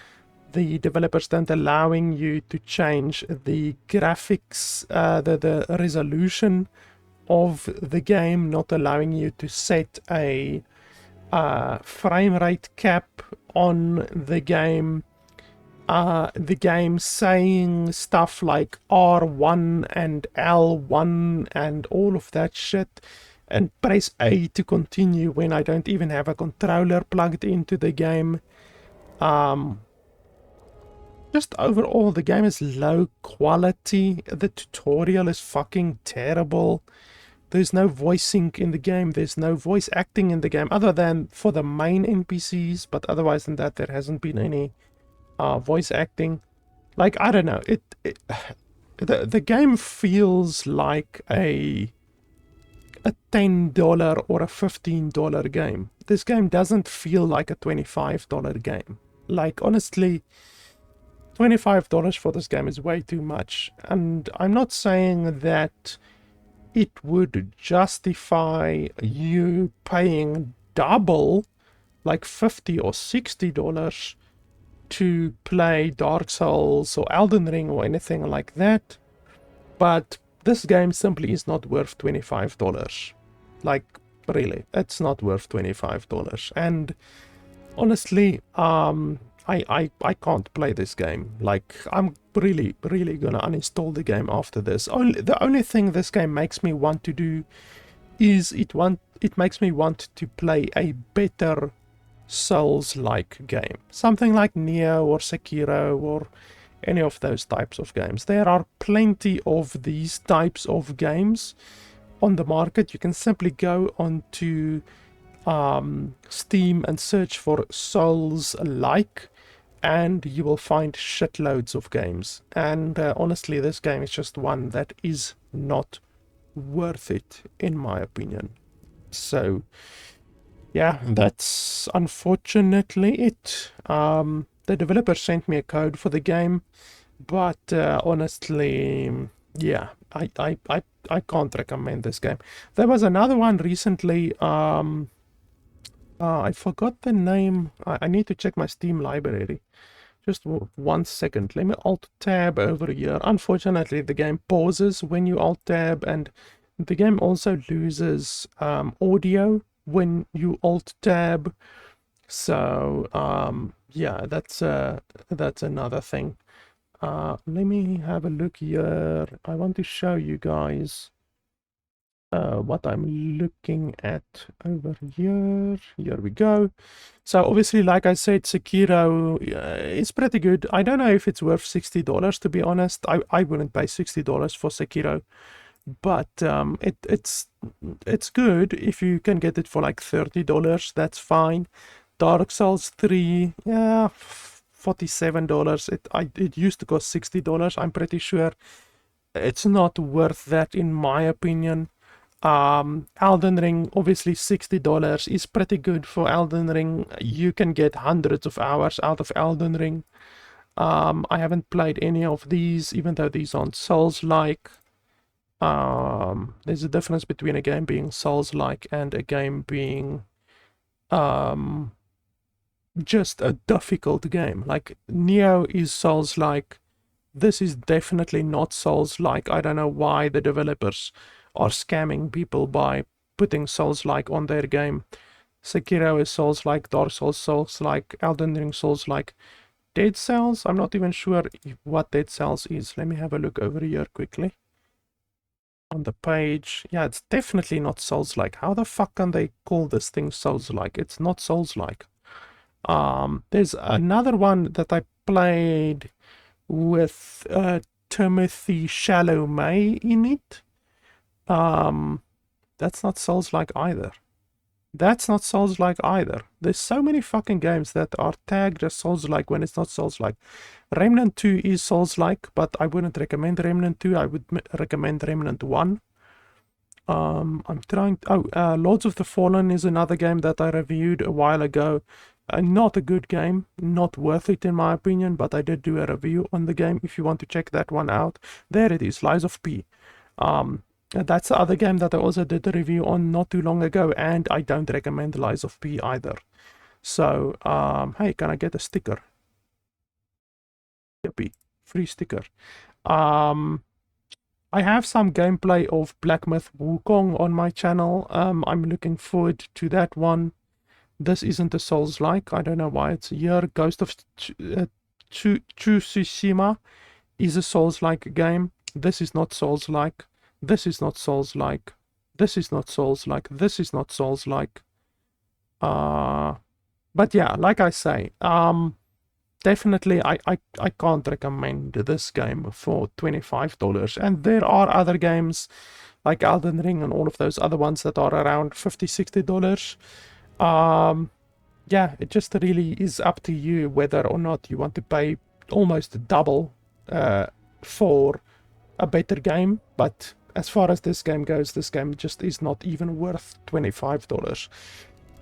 the developers don't allowing you to change the graphics, the resolution of the game, not allowing you to set a frame rate cap on the game saying stuff like R1 and L1 and all of that shit, and press A to continue when I don't even have a controller plugged into the game. Just overall, the game is low quality. The tutorial is fucking terrible. There's no voice sync in the game. There's no voice acting in the game, other than for the main NPCs. But otherwise than that, there hasn't been any voice acting. Like, I don't know. The game feels like a $10 or a $15 game. This game doesn't feel like a $25 game. Like, honestly, $25 for this game is way too much. And I'm not saying that it would justify you paying double, like $50 or $60 to play Dark Souls or Elden Ring or anything like that. But this game simply is not worth $25. Like, really, it's not worth $25. And honestly, I can't play this game. Like, I'm really gonna uninstall the game after this. The only thing this game makes me want to do is it makes me want to play a better Souls-like game. Something like Nioh or Sekiro or any of those types of games. There are plenty of these types of games on the market. You can simply go onto Steam and search for Souls-like, and you will find shitloads of games. And honestly, this game is just one that is not worth it, in my opinion. So, yeah, that's unfortunately it. The developer sent me a code for the game, but honestly, yeah, I can't recommend this game. There was another one recently. I forgot the name. I need to check my Steam library. Just 1 second. Let me Alt-Tab over here. Unfortunately, the game pauses when you Alt-Tab, and the game also loses audio when you Alt-Tab. So, yeah, that's another thing. Let me have a look here. I want to show you guys what I'm looking at over here. Here we go. So obviously, like I said, Sekiro is pretty good. I don't know if it's worth $60, to be honest. I wouldn't pay $60 for Sekiro, but it's good. If you can get it for like $30, that's fine. Dark Souls 3, yeah, $47. It used to cost $60. I'm pretty sure it's not worth that, in my opinion. Elden Ring, obviously $60 is pretty good for Elden Ring. You can get hundreds of hours out of Elden Ring. I haven't played any of these, even though these aren't Souls-like. There's a difference between a game being Souls-like and a game being just a difficult game. Like, Nioh is Souls-like. This is definitely not Souls-like. I don't know why the developers are scamming people by putting Souls-like on their game. Sekiro is Souls-like, Dark Souls Souls-like, Elden Ring Souls-like. Dead Cells, I'm not even sure what Dead Cells is. Let me have a look over here quickly. on the page. Yeah, it's definitely not Souls-like. How the fuck can they call this thing Souls-like? It's not Souls-like. There's another one that I played with Timothy Chalamet in it. That's not Souls-like either. That's not Souls-like either. There's so many fucking games that are tagged as Souls-like when it's not Souls-like. Remnant 2 is Souls-like, but I wouldn't recommend Remnant 2. I would recommend Remnant 1. I'm trying... Lords of the Fallen is another game that I reviewed a while ago. Not a good game. Not worth it in my opinion, but I did do a review on the game if you want to check that one out. There it is, Lies of P. That's the other game that I also did a review on not too long ago, and I don't recommend Lies of P either. So, hey, can I get a sticker? Yippee, free sticker. I have some gameplay of Black Myth Wukong on my channel. I'm looking forward to that one. This isn't a Souls-like. I don't know why it's here. Ghost of Tsushima is a Souls-like game. This is not Souls-like. This is not Souls-like. This is not Souls-like. This is not Souls-like. But yeah, like I say, definitely I can't recommend this game for $25. And there are other games like Elden Ring and all of those other ones that are around $50-$60. Yeah, it just really is up to you whether or not you want to pay almost double for a better game. But as far as this game goes, this game just is not even worth $25.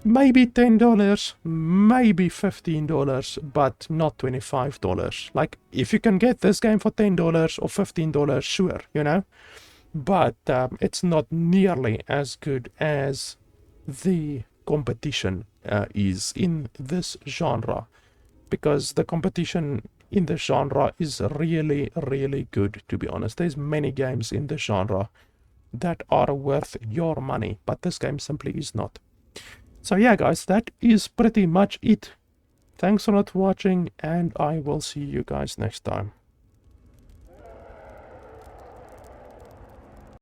Maybe $10, maybe $15, but not $25. Like, if you can get this game for $10 or $15, sure, you know? But it's not nearly as good as the competition is in this genre, because the competition in this genre is really, really good, to be honest. There's many games in this genre that are worth your money, but this game simply is not. So yeah, guys, that is pretty much it. Thanks a lot for watching, and I will see you guys next time.